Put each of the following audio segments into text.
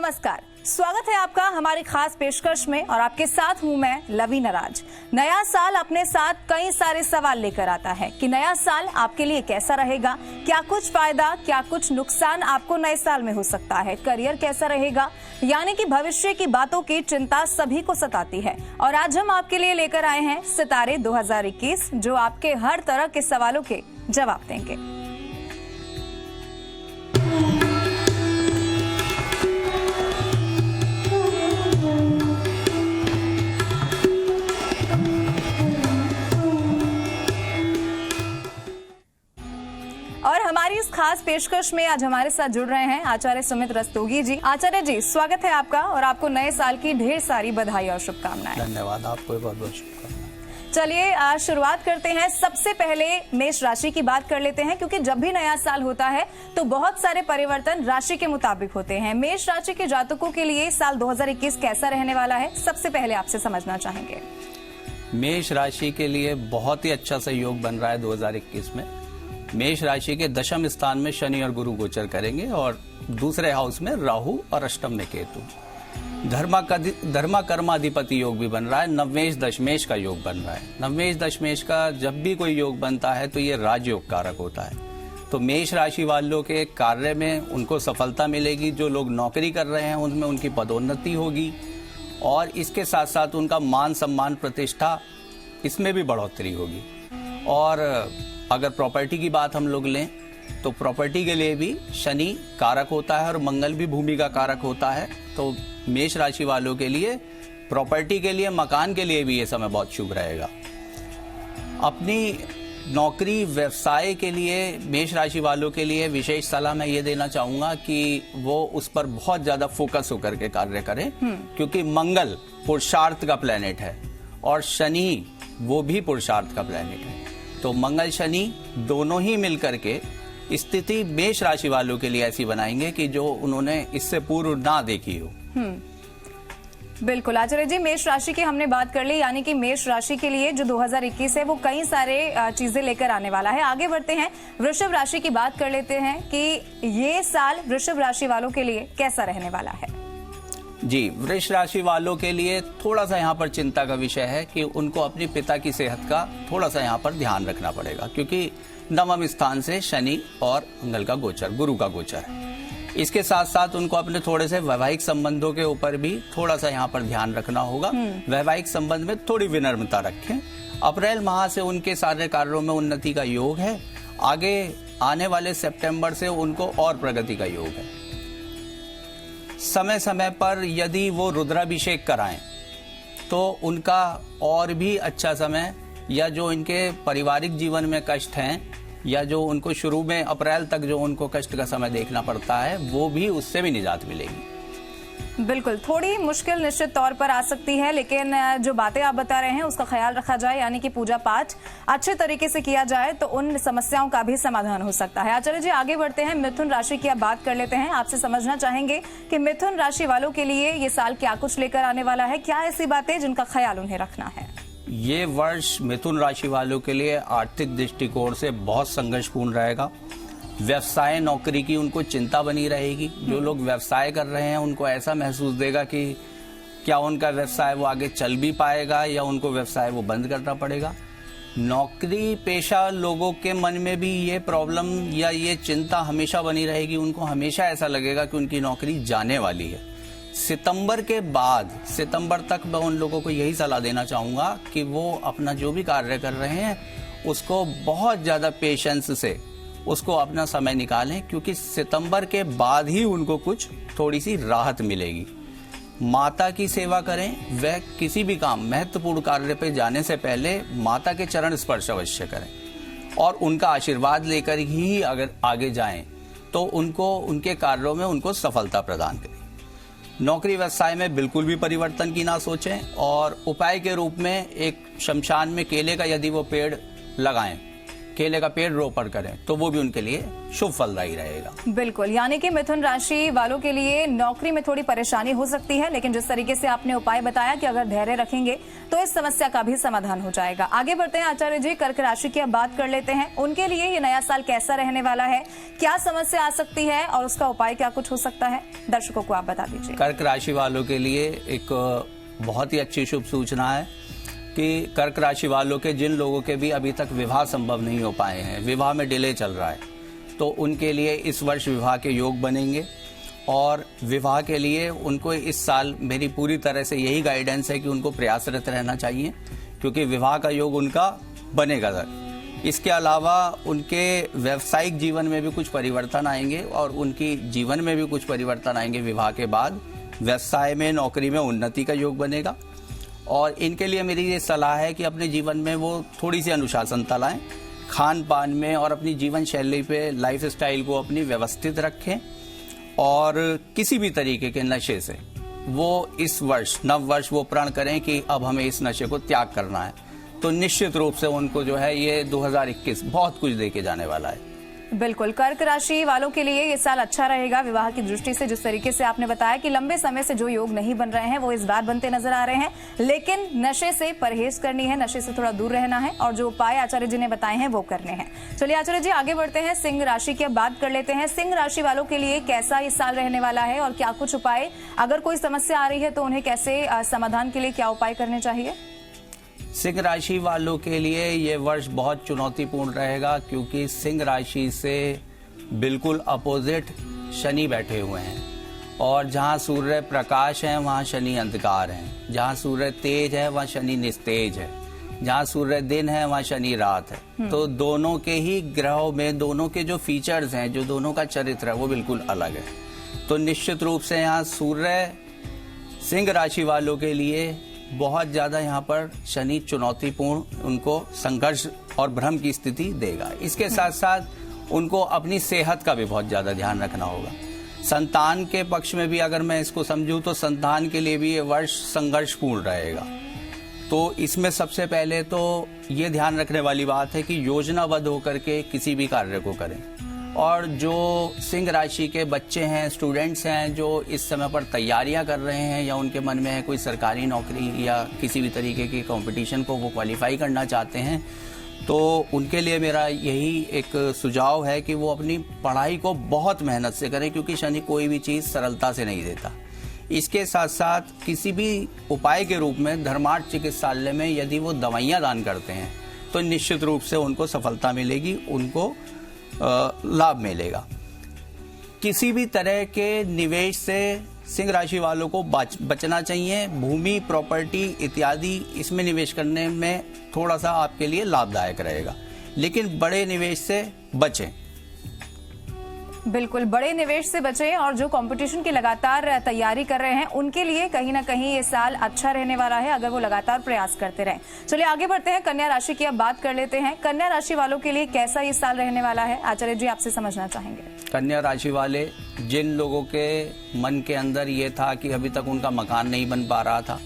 नमस्कार, स्वागत है आपका हमारी खास पेशकश में और आपके साथ हूं मैं लवी नराज। नया साल अपने साथ कई सारे सवाल लेकर आता है कि नया साल आपके लिए कैसा रहेगा, क्या कुछ फायदा क्या कुछ नुकसान आपको नए साल में हो सकता है, करियर कैसा रहेगा, यानी कि भविष्य की बातों की चिंता सभी को सताती है। और आज हम आपके लिए लेकर आए हैं सितारे 2021 जो आपके हर तरह के सवालों के जवाब देंगे। और हमारी इस खास पेशकश में आज हमारे साथ जुड़ रहे हैं आचार्य सुमित रस्तोगी जी। आचार्य जी, स्वागत है आपका और आपको नए साल की ढेर सारी बधाई और शुभकामनाएं। धन्यवाद, आपको बहुत बहुत शुभकामनाएं। चलिए शुरुआत करते हैं। सबसे पहले मेष राशि की बात कर लेते हैं क्योंकि जब भी नया साल होता है तो बहुत सारे परिवर्तन राशि के मुताबिक होते हैं। मेष राशि के जातकों के लिए साल 2021 कैसा रहने वाला है, सबसे पहले आपसे समझना चाहेंगे। मेष राशि के लिए बहुत ही अच्छा सहयोग बन रहा है 2021 में। मेष राशि के दशम स्थान में शनि और गुरु गोचर करेंगे और दूसरे हाउस में राहु और अष्टम में केतु। धर्मा कर्माधिपति योग भी बन रहा है। नवमेश दशमेश का योग बन रहा है। नवमेश दशमेश का जब भी कोई योग बनता है तो ये राजयोग कारक होता है। तो मेष राशि वालों के कार्य में उनको सफलता मिलेगी। जो लोग नौकरी कर रहे हैं उनमें उनकी पदोन्नति होगी और इसके साथ साथ उनका मान सम्मान प्रतिष्ठा इसमें भी बढ़ोतरी होगी। और अगर प्रॉपर्टी की बात हम लोग लें तो प्रॉपर्टी के लिए भी शनि कारक होता है और मंगल भी भूमि का कारक होता है। तो मेष राशि वालों के लिए प्रॉपर्टी के लिए, मकान के लिए भी ये समय बहुत शुभ रहेगा। अपनी नौकरी व्यवसाय के लिए मेष राशि वालों के लिए विशेष सलाह मैं ये देना चाहूंगा कि वो उस पर बहुत ज्यादा फोकस होकर के कार्य करें, क्योंकि मंगल पुरुषार्थ का प्लेनेट है और शनि वो भी पुरुषार्थ का प्लेनेट है। तो मंगल शनि दोनों ही मिलकर के स्थिति मेष राशि वालों के लिए ऐसी बनाएंगे कि जो उन्होंने इससे पूर्व ना देखी हो। बिल्कुल आचार्य जी, मेष राशि की हमने बात कर ली, यानी कि मेष राशि के लिए जो 2021 है वो कई सारे चीजें लेकर आने वाला है। आगे बढ़ते हैं, वृषभ राशि की बात कर लेते हैं कि ये साल वृषभ राशि वालों के लिए कैसा रहने वाला है। जी, वृष राशि वालों के लिए थोड़ा सा यहाँ पर चिंता का विषय है कि उनको अपने पिता की सेहत का थोड़ा सा यहाँ पर ध्यान रखना पड़ेगा, क्योंकि नवम स्थान से शनि और मंगल का गोचर, गुरु का गोचर है। इसके साथ साथ उनको अपने थोड़े से वैवाहिक संबंधों के ऊपर भी थोड़ा सा यहाँ पर ध्यान रखना होगा। वैवाहिक संबंध में थोड़ी विनम्रता रखें। अप्रैल माह से उनके सारे कार्यों में उन्नति का योग है। आगे आने वाले सितंबर से उनको और प्रगति का योग है। समय समय पर यदि वो रुद्राभिषेक कराएं तो उनका और भी अच्छा समय, या जो इनके पारिवारिक जीवन में कष्ट हैं या जो उनको शुरू में अप्रैल तक जो उनको कष्ट का समय देखना पड़ता है, वो भी उससे भी निजात मिलेगी। बिल्कुल, थोड़ी मुश्किल निश्चित तौर पर आ सकती है, लेकिन जो बातें आप बता रहे हैं उसका ख्याल रखा जाए, यानी कि पूजा पाठ अच्छे तरीके से किया जाए तो उन समस्याओं का भी समाधान हो सकता है। आचार्य जी, आगे बढ़ते हैं, मिथुन राशि की आप बात कर लेते हैं। आपसे समझना चाहेंगे कि मिथुन राशि वालों के लिए ये साल क्या कुछ लेकर आने वाला है, क्या ऐसी बातें जिनका ख्याल उन्हें रखना है। ये वर्ष मिथुन राशि वालों के लिए आर्थिक दृष्टिकोण से बहुत संघर्षपूर्ण रहेगा। व्यवसाय नौकरी की उनको चिंता बनी रहेगी। जो लोग व्यवसाय कर रहे हैं उनको ऐसा महसूस देगा कि क्या उनका व्यवसाय वो आगे चल भी पाएगा या उनको व्यवसाय वो बंद करना पड़ेगा। नौकरी पेशा लोगों के मन में भी ये प्रॉब्लम या ये चिंता हमेशा बनी रहेगी। उनको हमेशा ऐसा लगेगा कि उनकी नौकरी जाने वाली है। सितंबर के बाद, सितंबर तक मैं उन लोगों को यही सलाह देना चाहूंगा कि वो अपना जो भी कार्य कर रहे हैं उसको बहुत ज्यादा पेशेंस से उसको अपना समय निकालें, क्योंकि सितंबर के बाद ही उनको कुछ थोड़ी सी राहत मिलेगी। माता की सेवा करें। वह किसी भी काम, महत्वपूर्ण कार्य पे जाने से पहले माता के चरण स्पर्श अवश्य करें और उनका आशीर्वाद लेकर ही अगर आगे जाएं तो उनको उनके कार्यों में उनको सफलता प्रदान करें। नौकरी व्यवसाय में बिल्कुल भी परिवर्तन की ना सोचें और उपाय के रूप में एक शमशान में केले का यदि वो पेड़ लगाएं केले का पेड़ रोपण करें तो वो भी उनके लिए शुभ फलदायी रहेगा। बिल्कुल, यानी कि मिथुन राशि वालों के लिए नौकरी में थोड़ी परेशानी हो सकती है, लेकिन जिस तरीके से आपने उपाय बताया कि अगर धैर्य रखेंगे तो इस समस्या का भी समाधान हो जाएगा। आगे बढ़ते हैं आचार्य जी, कर्क राशि की अब बात कर लेते हैं। उनके लिए ये नया साल कैसा रहने वाला है, क्या समस्या आ सकती है और उसका उपाय क्या कुछ हो सकता है, दर्शकों को आप बता दीजिए। कर्क राशि वालों के लिए एक बहुत ही अच्छी शुभ सूचना है कि कर्क राशि वालों के जिन लोगों के भी अभी तक विवाह संभव नहीं हो पाए हैं, विवाह में डिले चल रहा है, तो उनके लिए इस वर्ष विवाह के योग बनेंगे। और विवाह के लिए उनको इस साल मेरी पूरी तरह से यही गाइडेंस है कि उनको प्रयासरत रहना चाहिए, क्योंकि विवाह का योग उनका बनेगा। इसके अलावा उनके व्यावसायिक जीवन में भी कुछ परिवर्तन आएंगे और उनकी जीवन में भी कुछ परिवर्तन आएंगे। विवाह के बाद व्यवसाय में, नौकरी में उन्नति का योग बनेगा। और इनके लिए मेरी ये सलाह है कि अपने जीवन में वो थोड़ी सी अनुशासनता लाएं, खान पान में और अपनी जीवन शैली पे, लाइफ स्टाइल को अपनी व्यवस्थित रखें और किसी भी तरीके के नशे से वो इस वर्ष, नव वर्ष वो प्रण करें कि अब हमें इस नशे को त्याग करना है। तो निश्चित रूप से उनको जो है ये 2021 बहुत कुछ देके जाने वाला है। बिल्कुल, कर्क राशि वालों के लिए ये साल अच्छा रहेगा विवाह की दृष्टि से। जिस तरीके से आपने बताया कि लंबे समय से जो योग नहीं बन रहे हैं वो इस बार बनते नजर आ रहे हैं, लेकिन नशे से परहेज करनी है, नशे से थोड़ा दूर रहना है और जो उपाय आचार्य जी ने बताए हैं वो करने हैं। चलिए आचार्य जी आगे बढ़ते हैं, सिंह राशि की अब बात कर लेते हैं। सिंह राशि वालों के लिए कैसा इस साल रहने वाला है और क्या कुछ उपाय, अगर कोई समस्या आ रही है तो उन्हें कैसे समाधान के लिए क्या उपाय करने चाहिए? सिंह राशि वालों के लिए ये वर्ष बहुत चुनौतीपूर्ण रहेगा, क्योंकि सिंह राशि से बिल्कुल अपोजिट शनि बैठे हुए हैं। और जहां सूर्य प्रकाश है वहां शनि अंधकार है, जहां सूर्य तेज है वहां शनि निस्तेज है, जहां सूर्य दिन है वहां शनि रात है। तो दोनों के ही ग्रहों में दोनों के जो फीचर्स हैं, जो दोनों का चरित्र है वो बिल्कुल अलग है। तो निश्चित रूप से यहाँ सूर्य सिंह राशि वालों के लिए बहुत ज्यादा यहाँ पर शनि चुनौतीपूर्ण, उनको संघर्ष और भ्रम की स्थिति देगा। इसके साथ साथ उनको अपनी सेहत का भी बहुत ज्यादा ध्यान रखना होगा। संतान के पक्ष में भी अगर मैं इसको समझूं तो संतान के लिए भी ये वर्ष संघर्षपूर्ण रहेगा। तो इसमें सबसे पहले तो ये ध्यान रखने वाली बात है कि योजनाबद्ध होकर के किसी भी कार्य को करें। और जो सिंह राशि के बच्चे हैं, स्टूडेंट्स हैं, जो इस समय पर तैयारियां कर रहे हैं या उनके मन में है कोई सरकारी नौकरी या किसी भी तरीके की कंपटीशन को वो क्वालिफाई करना चाहते हैं, तो उनके लिए मेरा यही एक सुझाव है कि वो अपनी पढ़ाई को बहुत मेहनत से करें, क्योंकि शनि कोई भी चीज़ सरलता से नहीं देता। इसके साथ साथ किसी भी उपाय के रूप में धर्मार्थ चिकित्सालय में यदि वो दवाइयाँ दान करते हैं तो निश्चित रूप से उनको सफलता मिलेगी, उनको लाभ मिलेगा। किसी भी तरह के निवेश से सिंह राशि वालों को बचना चाहिए। भूमि, प्रॉपर्टी इत्यादि इसमें निवेश करने में थोड़ा सा आपके लिए लाभदायक रहेगा, लेकिन बड़े निवेश से बचें। बिल्कुल, बड़े निवेश से बचें और जो कंपटीशन की लगातार तैयारी कर रहे हैं उनके लिए कहीं ना कहीं ये साल अच्छा रहने वाला है, अगर वो लगातार प्रयास करते रहें। चलिए आगे बढ़ते हैं, कन्या राशि की अब बात कर लेते हैं। कन्या राशि वालों के लिए कैसा ये साल रहने वाला है, आचार्य जी आपसे समझना चाहेंगे। कन्या राशि वाले, जिन लोगों के मन के अंदर ये था कि अभी तक उनका मकान नहीं बन पा रहा था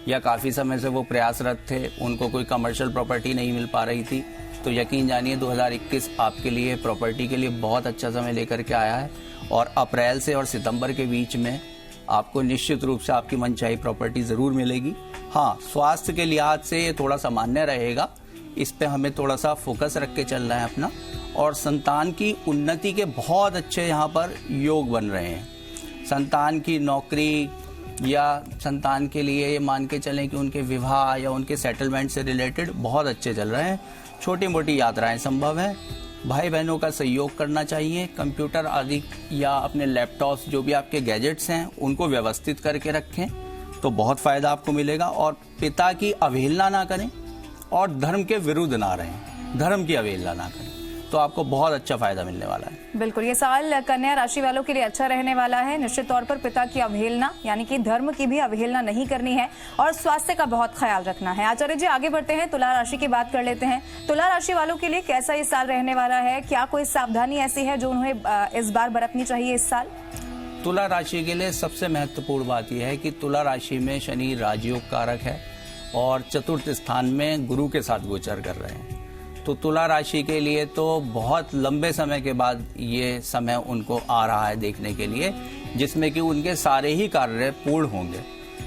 या काफी समय से वो प्रयासरत थे, उनको कोई कमर्शियल प्रॉपर्टी नहीं मिल पा रही थी, तो यकीन जानिए 2021 आपके लिए प्रॉपर्टी के लिए बहुत अच्छा समय लेकर के आया है। और अप्रैल से और सितंबर के बीच में आपको निश्चित रूप से आपकी मनचाही प्रॉपर्टी जरूर मिलेगी। हाँ, स्वास्थ्य के लिहाज से ये थोड़ा सामान्य रहेगा, इस पे हमें थोड़ा सा फोकस रख के चलना है अपना। और संतान की उन्नति के बहुत अच्छे यहाँ पर योग बन रहे हैं। संतान की नौकरी या संतान के लिए ये मान के चलें कि उनके विवाह या उनके सेटलमेंट से रिलेटेड बहुत अच्छे चल रहे हैं। छोटी मोटी यात्राएं संभव है। भाई बहनों का सहयोग करना चाहिए। कंप्यूटर आदि या अपने लैपटॉप्स, जो भी आपके गैजेट्स हैं, उनको व्यवस्थित करके रखें तो बहुत फायदा आपको मिलेगा। और पिता की अवहेलना ना करें और धर्म के विरुद्ध ना रहें, धर्म की अवहेलना ना करें, तो आपको बहुत अच्छा फायदा मिलने वाला है। बिल्कुल, ये साल कन्या राशि वालों के लिए अच्छा रहने वाला है। निश्चित तौर पर पिता की अवहेलना यानी कि धर्म की भी अवहेलना नहीं करनी है और स्वास्थ्य का बहुत ख्याल रखना है। आचार्य जी आगे बढ़ते हैं, तुला राशि की बात कर लेते हैं। तुला राशि वालों के लिए कैसा ये साल रहने वाला है, क्या कोई सावधानी ऐसी है जो उन्हें इस बार बरतनी चाहिए इस साल? तुला राशि के लिए सबसे महत्वपूर्ण बात यह है कि तुला राशि में शनि राजयोग कारक है और चतुर्थ स्थान में गुरु के साथ गोचर कर रहे हैं। तो तुला राशि के लिए तो बहुत लंबे समय के बाद ये समय उनको आ रहा है देखने के लिए, जिसमें कि उनके सारे ही कार्य पूर्ण होंगे,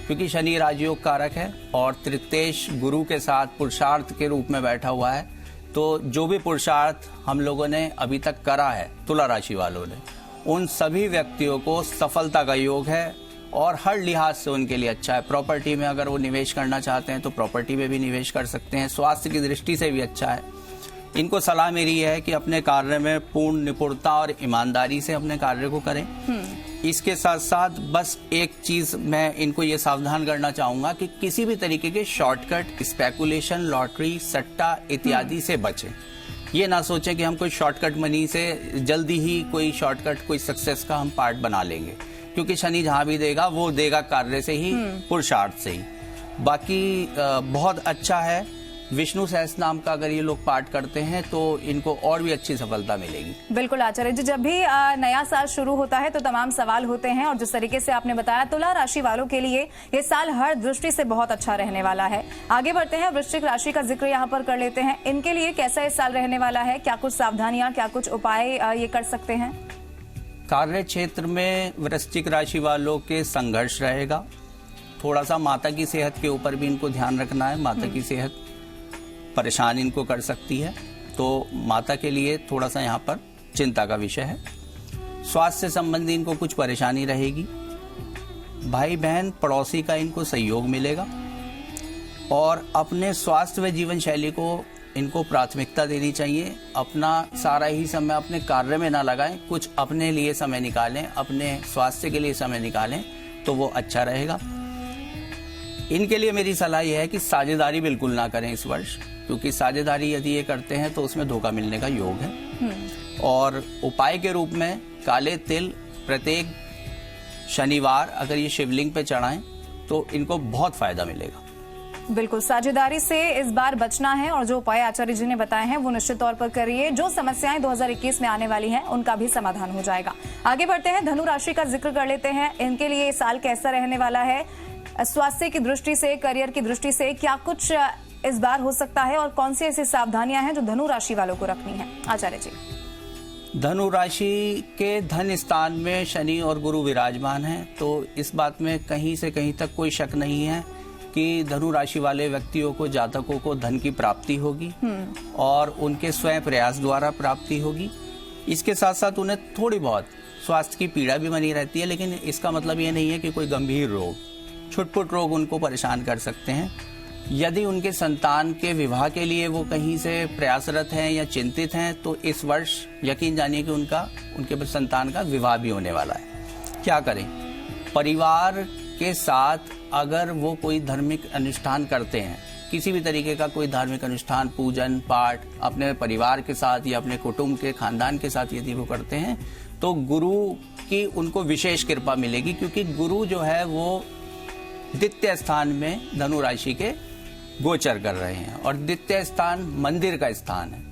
क्योंकि शनि राजयोग कारक है और तृतीयेश गुरु के साथ पुरुषार्थ के रूप में बैठा हुआ है। तो जो भी पुरुषार्थ हम लोगों ने अभी तक करा है तुला राशि वालों ने, उन सभी व्यक्तियों को सफलता का योग है और हर लिहाज से उनके लिए अच्छा है। प्रॉपर्टी में अगर वो निवेश करना चाहते हैं तो प्रॉपर्टी में भी निवेश कर सकते हैं। स्वास्थ्य की दृष्टि से भी अच्छा है। इनको सलाह मेरी है कि अपने कार्य में पूर्ण निपुणता और ईमानदारी से अपने कार्य को करें। इसके साथ साथ बस एक चीज मैं इनको ये सावधान करना चाहूंगा कि किसी भी तरीके के शॉर्टकट, स्पेकुलेशन, लॉटरी, सट्टा इत्यादि से बचें। ये ना सोचें कि हम कोई शॉर्टकट मनी से जल्दी ही कोई शॉर्टकट, कोई सक्सेस का हम पार्ट बना लेंगे, क्योंकि शनि जहां भी देगा वो देगा कार्य से ही, पुरुषार्थ से ही। बाकी बहुत अच्छा है। विष्णु सहस्त्र नाम का अगर ये लोग पाठ करते हैं तो इनको और भी अच्छी सफलता मिलेगी। बिल्कुल आचार्य जी, जब भी नया साल शुरू होता है तो तमाम सवाल होते हैं, और जिस तरीके से आपने बताया तुला राशि वालों के लिए ये साल हर दृष्टि से बहुत अच्छा रहने वाला है। आगे बढ़ते हैं, वृश्चिक राशि का जिक्र यहाँ पर कर लेते हैं। इनके लिए कैसा ये साल रहने वाला है? क्या कुछ सावधानियां, क्या कुछ उपाय ये कर सकते हैं? कार्य क्षेत्र में वृश्चिक राशि वालों के संघर्ष रहेगा। थोड़ा सा माता की सेहत के ऊपर भी इनको ध्यान रखना है। माता की सेहत परेशान इनको कर सकती है, तो माता के लिए थोड़ा सा यहाँ पर चिंता का विषय है। स्वास्थ्य से संबंधी इनको कुछ परेशानी रहेगी। भाई बहन पड़ोसी का इनको सहयोग मिलेगा और अपने स्वास्थ्य व जीवन शैली को इनको प्राथमिकता देनी चाहिए। अपना सारा ही समय अपने कार्य में ना लगाएं, कुछ अपने लिए समय निकालें, अपने स्वास्थ्य के लिए समय निकालें, तो वो अच्छा रहेगा। इनके लिए मेरी सलाह यह है कि साझेदारी बिल्कुल ना करें इस वर्ष, क्योंकि साझेदारी यदि ये करते हैं तो उसमें धोखा मिलने का योग है। और उपाय के रूप में काले तिल प्रत्येक शनिवार अगर ये शिवलिंग पे चढ़ाएं तो इनको बहुत फायदा मिलेगा। बिल्कुल, साझेदारी से इस बार बचना है, और जो उपाय आचार्य जी ने बताए हैं वो निश्चित तौर पर करिए। जो समस्याएं 2021 में आने वाली हैं उनका भी समाधान हो जाएगा। आगे बढ़ते हैं, धनु राशि का जिक्र कर लेते हैं। इनके लिए ये साल कैसा रहने वाला है? स्वास्थ्य की दृष्टि से, करियर की दृष्टि से क्या कुछ इस बार हो सकता है, और कौन सी ऐसी सावधानियां हैं जो धनु राशि वालों को रखनी है? आचार्य जी। धनु राशि के धन स्थान में शनि और गुरु विराजमान हैं, तो इस बात में कहीं से कहीं तक कोई शक नहीं है कि धनु राशि वाले व्यक्तियों को, जातकों को धन की प्राप्ति होगी और उनके स्वयं प्रयास द्वारा प्राप्ति होगी। इसके साथ साथ उन्हें थोड़ी बहुत स्वास्थ्य की पीड़ा भी बनी रहती है, लेकिन इसका मतलब ये नहीं है कि कोई गंभीर रोग, छुटपुट रोग उनको परेशान कर सकते हैं। यदि उनके संतान के विवाह के लिए वो कहीं से प्रयासरत हैं या चिंतित हैं, तो इस वर्ष यकीन जानिए कि उनके संतान का विवाह भी होने वाला है। क्या करें? परिवार के साथ अगर वो कोई धार्मिक अनुष्ठान करते हैं, किसी भी तरीके का कोई धार्मिक अनुष्ठान, पूजन पाठ अपने परिवार के साथ या अपने कुटुंब के, खानदान के साथ यदि वो करते हैं, तो गुरु की उनको विशेष कृपा मिलेगी, क्योंकि गुरु जो है वो द्वितीय स्थान में धनु राशि के गोचर कर रहे हैं, और द्वितीय स्थान मंदिर का स्थान है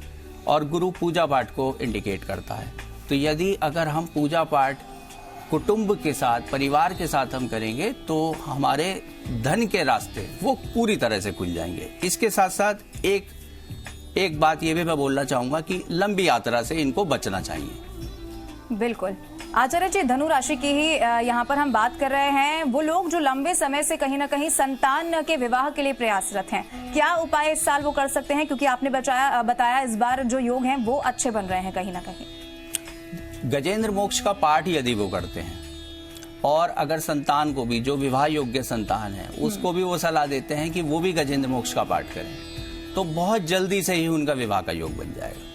और गुरु पूजा पाठ को इंडिकेट करता है। तो यदि अगर हम पूजा पाठ कुटुंब के साथ, परिवार के साथ हम करेंगे तो हमारे धन के रास्ते वो पूरी तरह से खुल जाएंगे। इसके साथ साथ एक बात ये भी मैं बोलना चाहूंगा कि लंबी यात्रा से इनको बचना चाहिए। बिल्कुल आचार्य जी, धनु राशि की ही यहाँ पर हम बात कर रहे हैं। वो लोग जो लंबे समय से कहीं ना कहीं संतान के विवाह के लिए प्रयासरत हैं, क्या उपाय इस साल वो कर सकते हैं? क्योंकि आपने बताया इस बार जो योग हैं वो अच्छे बन रहे हैं कहीं ना कहीं। गजेंद्र मोक्ष का पाठ यदि वो करते हैं, और अगर संतान को भी, जो विवाह योग्य संतान है उसको भी वो सलाह देते हैं कि वो भी गजेंद्र मोक्ष का पाठ करें, तो बहुत जल्दी से ही उनका विवाह का योग बन जाएगा।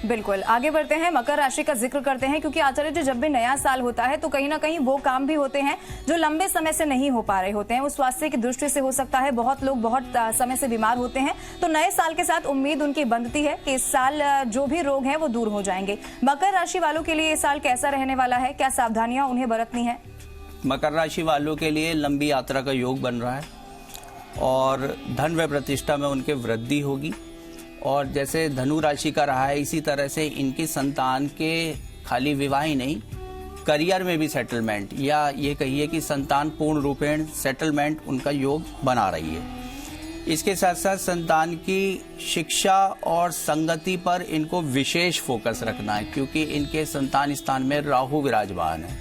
बिल्कुल, आगे बढ़ते हैं, मकर राशि का जिक्र करते हैं, क्योंकि आचार्य जी जब भी नया साल होता है तो कहीं ना कहीं वो काम भी होते हैं जो लंबे समय से नहीं हो पा रहे होते हैं। वो स्वास्थ्य की दृष्टि से हो सकता है, बहुत लोग बहुत समय से बीमार होते हैं, तो नए साल के साथ उम्मीद उनकी बनती है कि इस साल जो भी रोग हैं वो दूर हो जाएंगे। मकर राशि वालों के लिए इस साल कैसा रहने वाला है? क्या सावधानियां उन्हें बरतनी है? मकर राशि वालों के लिए लंबी यात्रा का योग बन रहा है और धन व प्रतिष्ठा में उनके वृद्धि होगी, और जैसे धनु राशि का रहा है इसी तरह से इनकी संतान के खाली विवाह ही नहीं, करियर में भी सेटलमेंट, या ये कहिए कि संतान पूर्ण रूपेण सेटलमेंट उनका योग बना रही है। इसके साथ साथ संतान की शिक्षा और संगति पर इनको विशेष फोकस रखना है, क्योंकि इनके संतान स्थान में राहु विराजमान है।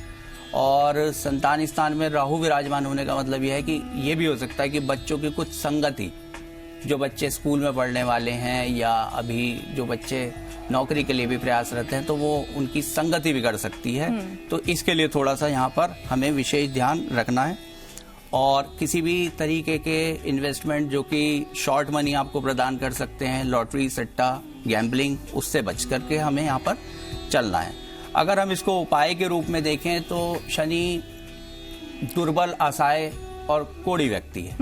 और संतान स्थान में राहु विराजमान होने का मतलब यह है कि ये भी हो सकता है कि बच्चों की कुछ संगति, जो बच्चे स्कूल में पढ़ने वाले हैं या अभी जो बच्चे नौकरी के लिए भी प्रयासरत हैं, तो वो उनकी संगति बिगड़ सकती है। तो इसके लिए थोड़ा सा यहाँ पर हमें विशेष ध्यान रखना है। और किसी भी तरीके के इन्वेस्टमेंट जो कि शॉर्ट मनी आपको प्रदान कर सकते हैं, लॉटरी, सट्टा, गैम्बलिंग, उससे बच करके हमें यहाँ पर चलना है। अगर हम इसको उपाय के रूप में देखें तो शनि दुर्बल, असहाय और कोढ़ी व्यक्ति है।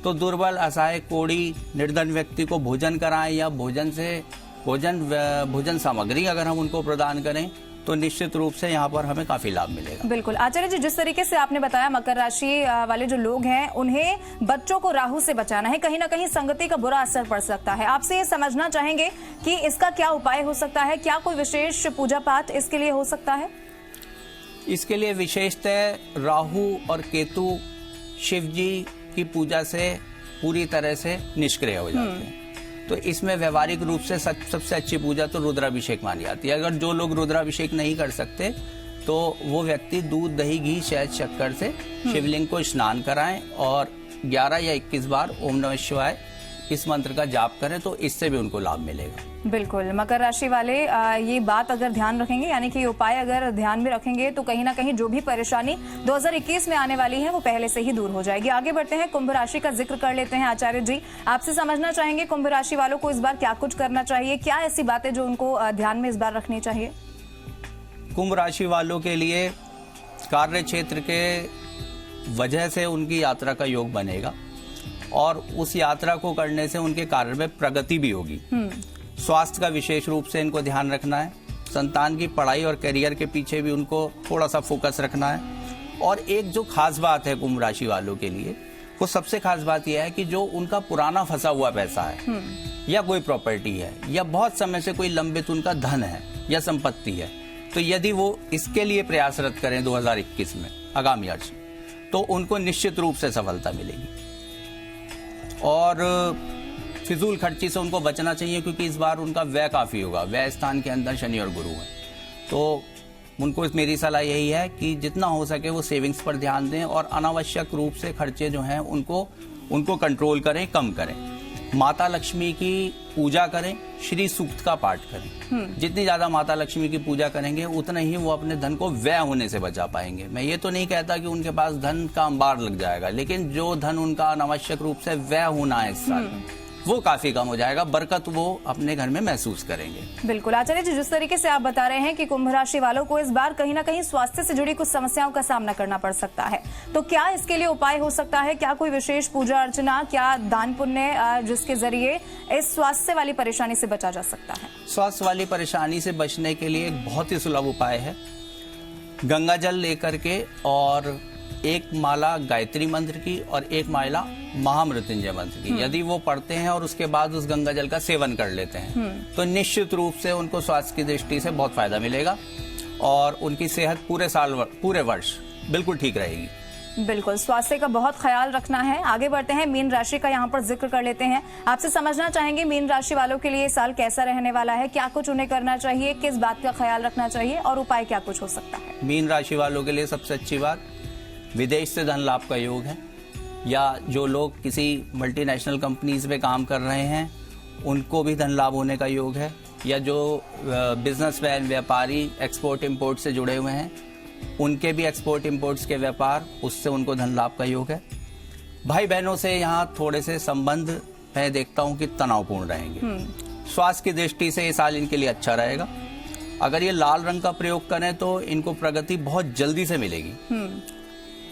तो दुर्बल, असहाय, कोढ़ी, निर्धन व्यक्ति को भोजन कराएं या भोजन सामग्री अगर हम उनको प्रदान करें तो निश्चित रूप से यहाँ पर हमें काफी लाभ मिलेगा। बिल्कुल आचार्य जी, जिस तरीके से आपने बताया मकर राशि वाले जो लोग हैं उन्हें बच्चों को राहु से बचाना है, कहीं ना कहीं संगति का बुरा असर पड़ सकता है। आपसे ये समझना चाहेंगे कि इसका क्या उपाय हो सकता है, क्या कोई विशेष पूजा पाठ इसके लिए हो सकता है? इसके लिए विशेषतः राहु और केतु शिव जी की पूजा से पूरी तरह से निष्क्रिय हो जाते हैं। तो इसमें व्यवहारिक रूप से सबसे अच्छी पूजा तो रुद्राभिषेक मानी जाती है। अगर जो लोग रुद्राभिषेक नहीं कर सकते तो वो व्यक्ति दूध, दही, घी, शहद, शक्कर से शिवलिंग को स्नान कराएं और 11 या 21 बार ओम नमः शिवाय इस मंत्र का जाप करें, तो इससे भी उनको लाभ मिलेगा। बिल्कुल, मकर राशि वाले ये बात अगर ध्यान रखेंगे, यानी कि उपाय अगर ध्यान में रखेंगे तो कहीं ना कहीं जो भी परेशानी 2021 में आने वाली है वो पहले से ही दूर हो जाएगी। आगे बढ़ते हैं, कुंभ राशि का जिक्र कर लेते हैं। आचार्य जी, आपसे समझना चाहेंगे कुंभ राशि वालों को इस बार क्या कुछ करना चाहिए, क्या ऐसी बातें जो उनको ध्यान में इस बार रखनी चाहिए? कुंभ राशि वालों के लिए कार्य क्षेत्र के वजह से उनकी यात्रा का योग बनेगा और उस यात्रा को करने से उनके कार्य में प्रगति भी होगी। स्वास्थ्य का विशेष रूप से इनको ध्यान रखना है। संतान की पढ़ाई और करियर के पीछे भी उनको थोड़ा सा फोकस रखना है। और एक जो खास बात है कुंभ राशि वालों के लिए, वो सबसे खास बात यह है कि जो उनका पुराना फंसा हुआ पैसा है या कोई प्रॉपर्टी है या बहुत समय से कोई लंबित उनका धन है या संपत्ति है, तो यदि वो इसके लिए प्रयासरत करें 2021 में, आगामी वर्ष, तो उनको निश्चित रूप से सफलता मिलेगी। और फिजूल खर्ची से उनको बचना चाहिए, क्योंकि इस बार उनका व्यय काफी होगा। व्यय स्थान के अंदर शनि और गुरु है, तो उनको मेरी सलाह यही है कि जितना हो सके वो सेविंग्स पर ध्यान दें और अनावश्यक रूप से खर्चे जो हैं उनको कंट्रोल करें, कम करें। माता लक्ष्मी की पूजा करें, श्री सूक्त का पाठ करें। जितनी ज्यादा माता लक्ष्मी की पूजा करेंगे उतना ही वो अपने धन को व्यय होने से बचा पाएंगे। मैं ये तो नहीं कहता कि उनके पास धन का अंबार लग जाएगा, लेकिन जो धन उनका अनावश्यक रूप से व्यय होना है इस साल, वो काफी कम हो जाएगा। बरकत वो अपने घर में महसूस करेंगे। बिल्कुल आचार्य जी, जिस तरीके से आप बता रहे हैं कि कुंभ राशि वालों को इस बार कहीं ना कहीं स्वास्थ्य से जुड़ी कुछ समस्याओं का सामना करना पड़ सकता है, तो क्या इसके लिए उपाय हो सकता है? क्या कोई विशेष पूजा अर्चना, क्या दान पुण्य जिसके जरिए इस स्वास्थ्य वाली परेशानी से बचा जा सकता है? स्वास्थ्य वाली परेशानी से बचने के लिए एक बहुत ही सुलभ उपाय है। गंगा जल लेकर के और एक माला गायत्री मंत्र की और एक माला महामृत्युंजय मंत्र की यदि वो पढ़ते हैं और उसके बाद उस गंगा जल का सेवन कर लेते हैं, तो निश्चित रूप से उनको स्वास्थ्य की दृष्टि से बहुत फायदा मिलेगा और उनकी सेहत पूरे वर्ष बिल्कुल ठीक रहेगी। बिल्कुल, स्वास्थ्य का बहुत ख्याल रखना है। आगे बढ़ते हैं, मीन राशि का यहाँ पर जिक्र कर लेते हैं। आपसे समझना चाहेंगे मीन राशि वालों के लिए साल कैसा रहने वाला है, क्या कुछ उन्हें करना चाहिए, किस बात का ख्याल रखना चाहिए और उपाय क्या कुछ हो सकता है? मीन राशि वालों के लिए सबसे अच्छी बात, विदेश से धन लाभ का योग है, या जो लोग किसी मल्टीनेशनल कंपनीज में काम कर रहे हैं उनको भी धन लाभ होने का योग है, या जो बिजनेसमैन, व्यापारी एक्सपोर्ट इंपोर्ट से जुड़े हुए हैं उनके भी एक्सपोर्ट इंपोर्ट्स के व्यापार, उससे उनको धन लाभ का योग है। भाई बहनों से यहाँ थोड़े से संबंध मैं देखता हूँ कि तनावपूर्ण रहेंगे। स्वास्थ्य की दृष्टि से ये साल इनके लिए अच्छा रहेगा। अगर ये लाल रंग का प्रयोग करें तो इनको प्रगति बहुत जल्दी से मिलेगी।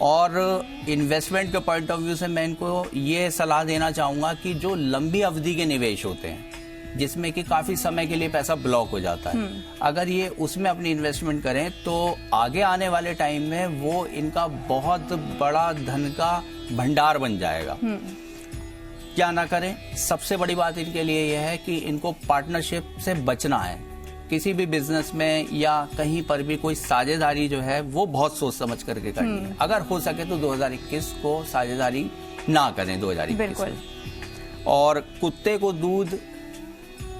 और इन्वेस्टमेंट के पॉइंट ऑफ व्यू से मैं इनको ये सलाह देना चाहूंगा कि जो लंबी अवधि के निवेश होते हैं जिसमें कि काफी समय के लिए पैसा ब्लॉक हो जाता है, अगर ये उसमें अपनी इन्वेस्टमेंट करें तो आगे आने वाले टाइम में वो इनका बहुत बड़ा धन का भंडार बन जाएगा। क्या ना करें, सबसे बड़ी बात इनके लिए यह है कि इनको पार्टनरशिप से बचना है। किसी भी बिजनेस में या कहीं पर भी कोई साझेदारी जो है वो बहुत सोच समझ करके करनी है। अगर हो सके तो 2021 को साझेदारी ना करें। 2021 बिल्कुल। और कुत्ते को दूध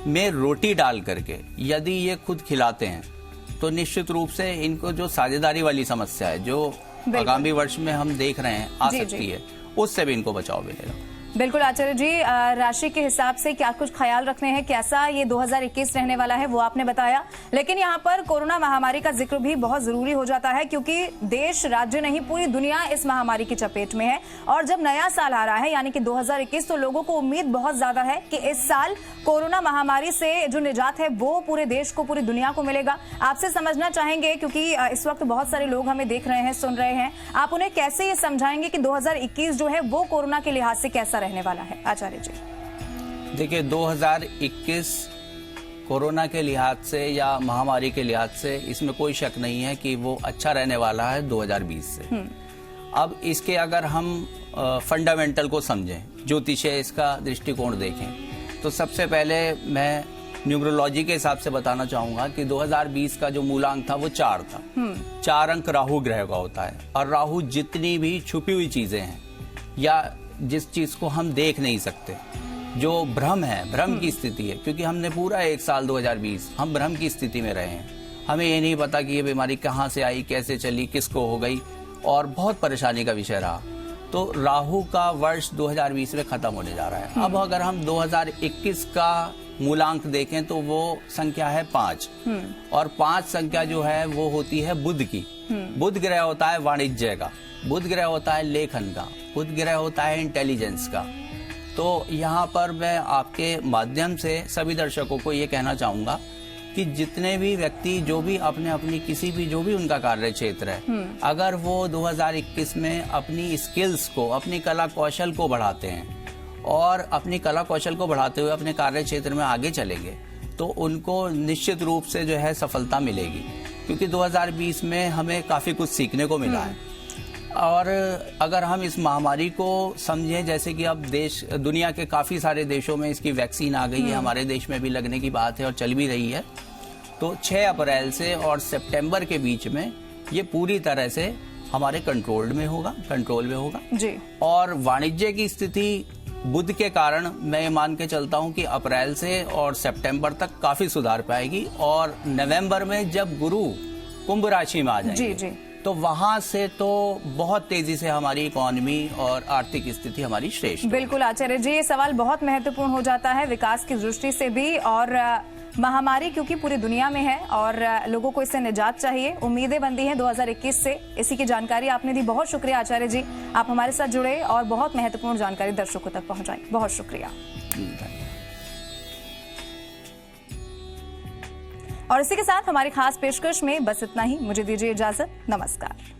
में रोटी डाल करके यदि ये खुद खिलाते हैं तो निश्चित रूप से इनको जो साझेदारी वाली समस्या है जो आगामी वर्ष में हम देख रहे हैं आ सकती है, उससे भी इनको बचाव मिलेगा। बिल्कुल आचार्य जी, राशि के हिसाब से क्या कुछ ख्याल रखने हैं, कैसा ये 2021 रहने वाला है वो आपने बताया, लेकिन यहाँ पर कोरोना महामारी का जिक्र भी बहुत जरूरी हो जाता है क्योंकि देश, राज्य नहीं पूरी दुनिया इस महामारी की चपेट में है। और जब नया साल आ रहा है यानी कि 2021, तो लोगों को उम्मीद बहुत ज्यादा है कि इस साल कोरोना महामारी से जो निजात है वो पूरे देश को, पूरी दुनिया को मिलेगा। आपसे समझना चाहेंगे क्योंकि इस वक्त बहुत सारे लोग हमें देख रहे हैं, सुन रहे हैं, आप उन्हें कैसे ये समझाएंगे कि 2021 जो है वो कोरोना के लिहाज से कैसा रहने वाला है आचार्य जी? देखिए, 2021 कोरोना के लिहाज से या महामारी के लिहाज से इसमें कोई शक नहीं है कि वो अच्छा रहने वाला है 2020 से। अब इसके अगर हम फंडामेंटल को समझें, ज्योतिषीय इसका दृष्टिकोण देखें, तो सबसे पहले मैं न्यूमरोलॉजी के हिसाब से बताना चाहूंगा कि 2020 का जो मूलांक था वो 4 था। 4 अंक राहु ग्रह का होता है और राहु जितनी भी छुपी हुई चीजें हैं या जिस चीज को हम देख नहीं सकते, जो भ्रम है, भ्रम की स्थिति है, क्योंकि हमने पूरा 1 साल 2020 हम भ्रम की स्थिति में रहे हैं। हमें ये नहीं पता कि ये बीमारी कहाँ से आई, कैसे चली, किसको हो गई, और बहुत परेशानी का विषय रहा। तो राहु का वर्ष 2020 में खत्म होने जा रहा है। अब अगर हम 2021 का मूलांक देखें तो वो संख्या है 5 और 5 संख्या जो है वो होती है बुध की। बुध ग्रह होता है वाणिज्य का, बुध ग्रह होता है लेखन का, बुध ग्रह होता है इंटेलिजेंस का। तो यहाँ पर मैं आपके माध्यम से सभी दर्शकों को ये कहना चाहूंगा कि जितने भी व्यक्ति जो भी अपने अपनी किसी भी जो भी उनका कार्य क्षेत्र है, अगर वो 2021 में अपनी स्किल्स को, अपनी कला कौशल को बढ़ाते हैं और अपनी कला कौशल को बढ़ाते हुए अपने कार्य क्षेत्र में आगे चलेंगे तो उनको निश्चित रूप से जो है सफलता मिलेगी, क्योंकि 2020 में हमें काफी कुछ सीखने को मिला है। और अगर हम इस महामारी को समझें, जैसे कि अब दुनिया के काफी सारे देशों में इसकी वैक्सीन आ गई है, हमारे देश में भी लगने की बात है और चल भी रही है, तो 6 अप्रैल से और सितंबर के बीच में ये पूरी तरह से हमारे कंट्रोल में होगा जी। और वाणिज्य की स्थिति बुध के कारण मैं ये मान के चलता हूं कि अप्रैल से और सितंबर तक काफी सुधार पाएगी, और नवंबर में जब गुरु कुंभ राशि में आ जाएंगे जी। तो वहां से तो बहुत तेजी से हमारी इकोनॉमी और आर्थिक स्थिति हमारी श्रेष्ठ। बिल्कुल आचार्य जी, ये सवाल बहुत महत्वपूर्ण हो जाता है विकास की दृष्टि से भी, और महामारी क्योंकि पूरी दुनिया में है और लोगों को इससे निजात चाहिए, उम्मीदें बनती हैं 2021 से। इसी की जानकारी आपने दी, बहुत शुक्रिया आचार्य जी, आप हमारे साथ जुड़े और बहुत महत्वपूर्ण जानकारी दर्शकों तक पहुंचाई, बहुत शुक्रिया। और इसी के साथ हमारी खास पेशकश में बस इतना ही, मुझे दीजिए इजाजत, नमस्कार।